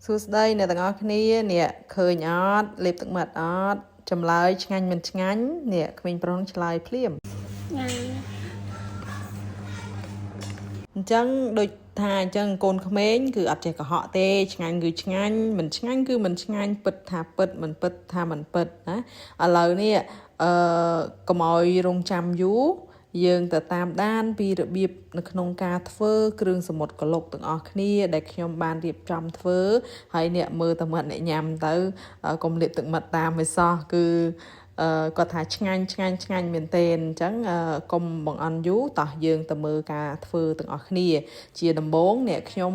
សួស្តីអ្នកទាំងអស់គ្នាអ្នកឃើញអត់លេបទឹកមាត់អត់ចម្លើយឆ្ងាញ់មិនឆ្ងាញ់អ្នកក្មេងប្រុសឆ្លើយភ្លាមអញ្ចឹងដូចថាអញ្ចឹងកូនក្មេងគឺអត់ចេះកុហកទេឆ្ងាញ់គឺឆ្ងាញ់មិនឆ្ងាញ់គឺមិនឆ្ងាញ់ពិតថាពិតមិនពិតថាមិនពិតណាឥឡូវនេះកុំឲ្យរងចាំយូរយើងទៅតាមដានពីរបៀបនៅក្នុងការធ្វើគ្រឿងសមុទ្រក្លុកទាំងអស់គ្នាដែលខ្ញុំបានរៀបចំធ្វើហើយអ្នកមើលតែមាត់អ្នកញ៉ាំទៅកុំលាបទឹកមាត់តាមឲ្យសោះគឺគាត់ថាឆ្ងាញ់មែនទែនអញ្ចឹងកុំបង្អន់យូរតោះយើងទៅមើលការធ្វើទាំងអស់គ្នាជាដំបូងអ្នកខ្ញុំ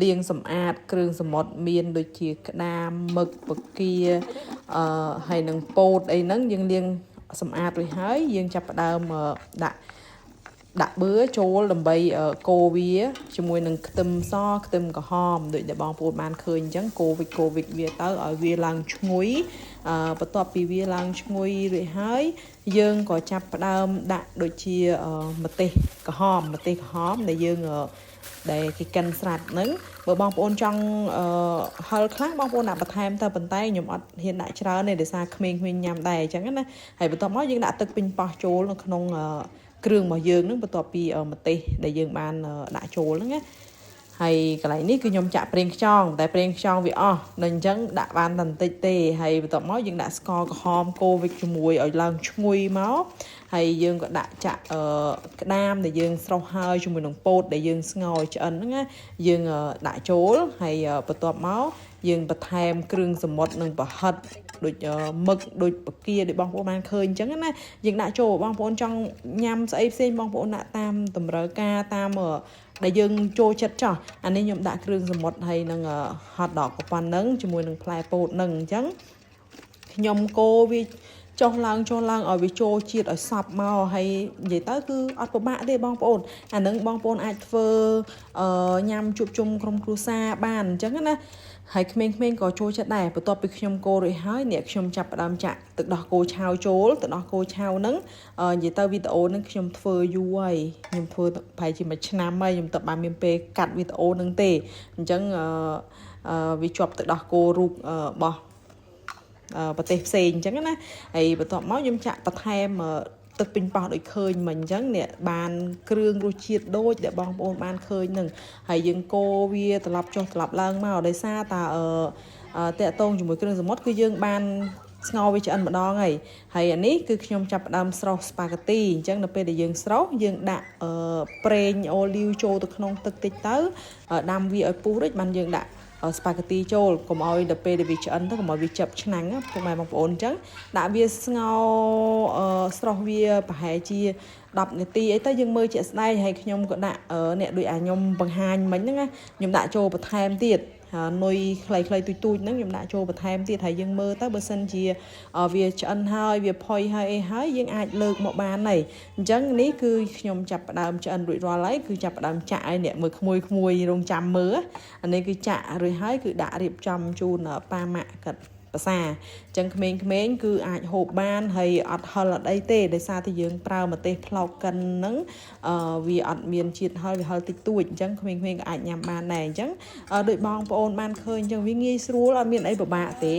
លាងសម្អាតគ្រឿងសមុទ្រមានដូចជាក្តាមមឹកបកាហើយនឹងពោតអីហ្នឹងយើងលាងសម្អាតរួចហើយយើងចាប់ផ្ដើមដាក់បឺចូលដើម្បីកូរវាជាមួយនឹងខ្ទឹមសខ្ទឹមក្រហមដូចដែលបងប្អូនបានឃើញអញ្ចឹងកូរវិចវាទៅឲ្យវាឡើងឈ្ងុយបន្ទាប់ពីវាឡើងឈ្ងុយរួចហើយយើងក៏ចាប់ផ្ដើមដាក់ដូចជាម្ទេសក្រហមដែលយើងដែលគេកិនស្រាត់ហ្នឹងបើបងប្អូនចង់ហឹលខ្លះបងប្អូនដាក់បន្ថែមទៅប៉ុន្តែខ្ញុំអត់ហ៊ានដាក់ច្រើនទេដោយសារក្មេងៗញ៉ាំដែរអញ្ចឹងណាហើយបន្ទាប់មកយើងដាក់ទឹកពេញប៉ោះចូលនៅក្នុងគ្រឿងរបស់យើងហ្នឹងបន្ទាប់ពីម្ទេសដែលយើងបានដាក់ចូលហ្នឹងណាហើយកន្លែងនេះគឺខ្ញុំចាក់ប្រេងខ្យងតែប្រេងខ្យងវាអស់ដល់អញ្ចឹងដាក់បានតែបន្តិចទេហើយបន្ទាប់មកយើងដាក់ស្ករក្រហមកូរវិចជាមួយឲ្យឡើងឈ្ងុយមកហើយយើងក៏ដាក់ចាក់ក្តាមដែលយើងស្រុះហើយជាមួយនឹងពោតដែលយើងស្ងោរឆ្អិនហ្នឹងណាយើងដាក់ចូលហើយបន្ទាប់មកយើងបន្ថែមគ្រឿងសមុទ្រនិងប្រហិតដូចមឹកដូចបកាដែលបងប្អូនបានឃើញអញ្ចឹងណាយើងដាក់ចូលបងប្អូនចង់ញ៉ាំស្អីផ្សេងបងប្អូនដាក់តាមតម្រូវការតាមដែលយើងចូលចិត្តចោះអានេះខ្ញុំដាក់គ្រឿងសមុទ្រហើយនឹង hot dog ប៉ុណ្ណឹងជាមួយនឹងផ្លែពោតនឹងអញ្ចឹងខ្ញុំកូរវាចុះឡើងឲ្យវាចូលជាតិឲ្យសប់មកហើយនិយាយទៅគឺអត់ពិបាកទេបងប្អូនអានឹងបងប្អូនអាចធ្វើញ៉ាំជួបជុំក្រុមគ្រួសារបានអញ្ចឹងណាហើយក្មេងៗក៏ចូលចិត្តដែរបន្ទាប់ពីខ្ញុំកូររួចហើយអ្នកខ្ញុំចាប់ផ្ដើមចាក់ទឹកដោះគោឆៅចូលទឹកដោះគោឆៅហ្នឹងនិយាយទៅវីដេអូហ្នឹងខ្ញុំធ្វើយូរហើយខ្ញុំធ្វើប្រហែលជាមួយឆ្នាំហើយខ្ញុំទៅបានមានពេលកាត់វីដេអូហ្នឹងទេអញ្ចឹងវាជាប់ទឹកដោះគោរូបរបស់ប្រទេសផ្សេងអញ្ចឹងណាហើយបន្ទាប់មកខ្ញុំចាក់បន្ថែមទឹកពេញប៉ោះដូចឃើញមិញអញ្ចឹងអ្នកបានគ្រឿងរសជាតិដូចដែលបងប្អូនបានឃើញនឹងហើយយើងកូរវាត្រឡប់ចុះត្រឡប់ឡើងមកដោយសារតាតាក់តងជាមួយគ្រឿងសមុទ្រគឺយើងបានស្ងោរវាឆ្អិនម្ដងហើយអានេះគឺខ្ញុំចាប់ផ្ដើមស្រុះស្ប៉ាហ្គាទីអញ្ចឹងនៅពេលដែលយើងស្រុះយើងដាក់ប្រេងអូលីវចូលទៅក្នុងទឹកតិចទៅដាំវាឲ្យពុះរួចបានយើងដាក់ស្ប៉ាហ្គាទីចូលកុំឲ្យដល់ពេលដែលវាឆ្អិនទៅកុំឲ្យវាចាប់ឆ្នាំងពុកម៉ែបងប្អូនអញ្ចឹងដាក់វាស្ងោរស្រុះវាប្រហែលជា10នាទីអីទៅយើងមើលជាក់ស្ដែងហើយខ្ញុំក៏ដាក់អ្នកដូចខ្ញុំបង្ហាញមិញហ្នឹងណាខ្ញុំដាក់ចូលបន្ថែមទៀតនុយខ្លីៗទូចហ្នឹងខ្ញុំដាក់ចូលបន្ថែមទៀតហើយយើងមើលទៅបើសិនជាវាឆ្អិនហើយវាផុយហើយអីហើយយើងអាចលើកមកបានហើយអញ្ចឹងនេះគឺខ្ញុំចាប់ផ្ដើមឆ្អិនរួចរាល់ហើយគឺចាប់ផ្ដើមចាក់ឲ្យអ្នកមើលក្មួយរងចាំមើលអានេះគឺចាក់រួចហើយគឺដាក់រៀបចំជូនប៉ាម៉ាក់កាត់ភាសាអញ្ចឹងក្មេងៗគឺអាចហូបបានហើយអត់ហិលអត់អីទេដោយសារតែយើងប្រើម្ទេសផ្លោកកិនហ្នឹងវាអត់មានជាតិហិលវាហិលតិចតួចអញ្ចឹងក្មេងៗក៏អាចញ៉ាំបានដែរអញ្ចឹងដូចបងប្អូនបានឃើញអញ្ចឹងវាងាយស្រួលអត់មានអីពិបាកទេ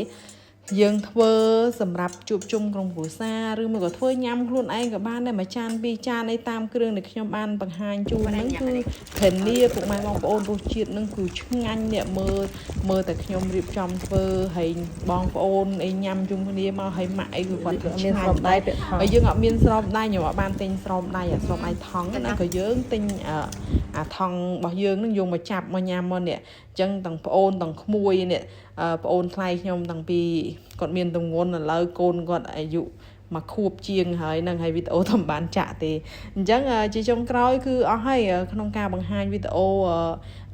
យើងធ្វើសម្រាប់ជួបជុំក្រុមគ្រួសារឬមួយក៏ធ្វើញ៉ាំខ្លួនឯងក៏បានដែរមួយចានពីរចានអីតាមគ្រឿងដែលខ្ញុំបានបង្ហាញជូនហ្នឹងគឺធានាពុកម៉ែបងប្អូនរសជាតិហ្នឹងគឺឆ្ងាញ់អ្នកមើលតែខ្ញុំរៀបចំធ្វើហើយបងប្អូនអីញ៉ាំជុំគ្នាមកហើយម៉ាក់អីគឺគាត់មានស្រោមដៃហើយយើងអត់មានស្រោមដៃខ្ញុំអត់បានទិញស្រោមដៃស្រោមដៃថង់ណាក៏យើងទិញអាថង់របស់យើងហ្នឹងយកមកចាប់មកញ៉ាំមកនេះអញ្ចឹងទាំងប្អូនទាំងក្មួយនេះប្អូនថ្លៃខ្ញុំតាំងពីគាត់មានទម្ងន់ឥឡូវកូនគាត់អាយុមកខួបជាងហើយនឹងហើយវីដេអូមិនបានចាក់ទេអញ្ចឹងជាចុងក្រោយគឺអស់ហើយក្នុងការបង្ហាញវីដេអូ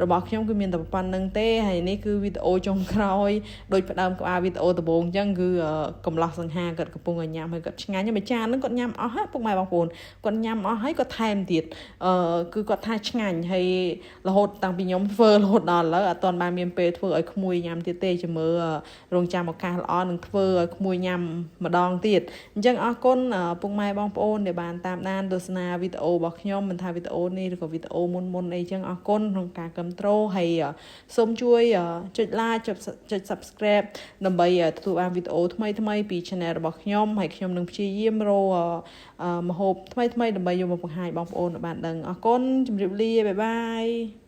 របស់ខ្ញុំគឺមានតែប៉ុណ្្នឹងទេហើយនេះគឺវីដេអូចុងក្រោយដូចផ្ដើមក្បាលវីដេអូដំបូងអញ្ចឹងគឺកំឡោះសង្ហាគាត់កំពុងឲ្យញ៉ាំហើយគាត់ឆ្ងាញ់មួយចានហ្នឹងគាត់ញ៉ាំអស់ហើយពុកម៉ែបងប្អូនគាត់ញ៉ាំអស់ហើយគាត់ថែមទៀតគឺគាត់ថាឆ្ងាញ់ហើយរហូតតាំងពីខ្ញុំធ្វើរហូតដល់ឥឡូវអត់ទាន់បានមានពេលធ្វើឲ្យក្មួយញ៉ាំទៀតទេចាំមើលរងចាំឱកាសល្អនឹងធ្វើឲ្យក្មួយញ៉ាំម្ដងទៀតអញ្ចឹងអរគុណពុកម៉ែបងប្អូនដែលបានតាមដានទស្សនាវីដេអូរបស់ខ្ញុំមិនថាវីដេអូនេះឬក៏វីដេអូមុនអីចឹងអរគុណក្នុងការ ត្រូលហើយសូមជួយចុច like ចុច subscribe ដើម្បីទទួលបានវីដេអូថ្មីៗពី channel របស់ខ្ញុំហើយខ្ញុំនឹងព្យាយាមរកម្ហូបថ្មីៗដើម្បីយកមកបង្ហាញបងប្អូនបានដឹងអរគុណជម្រាបលាបាយបាយ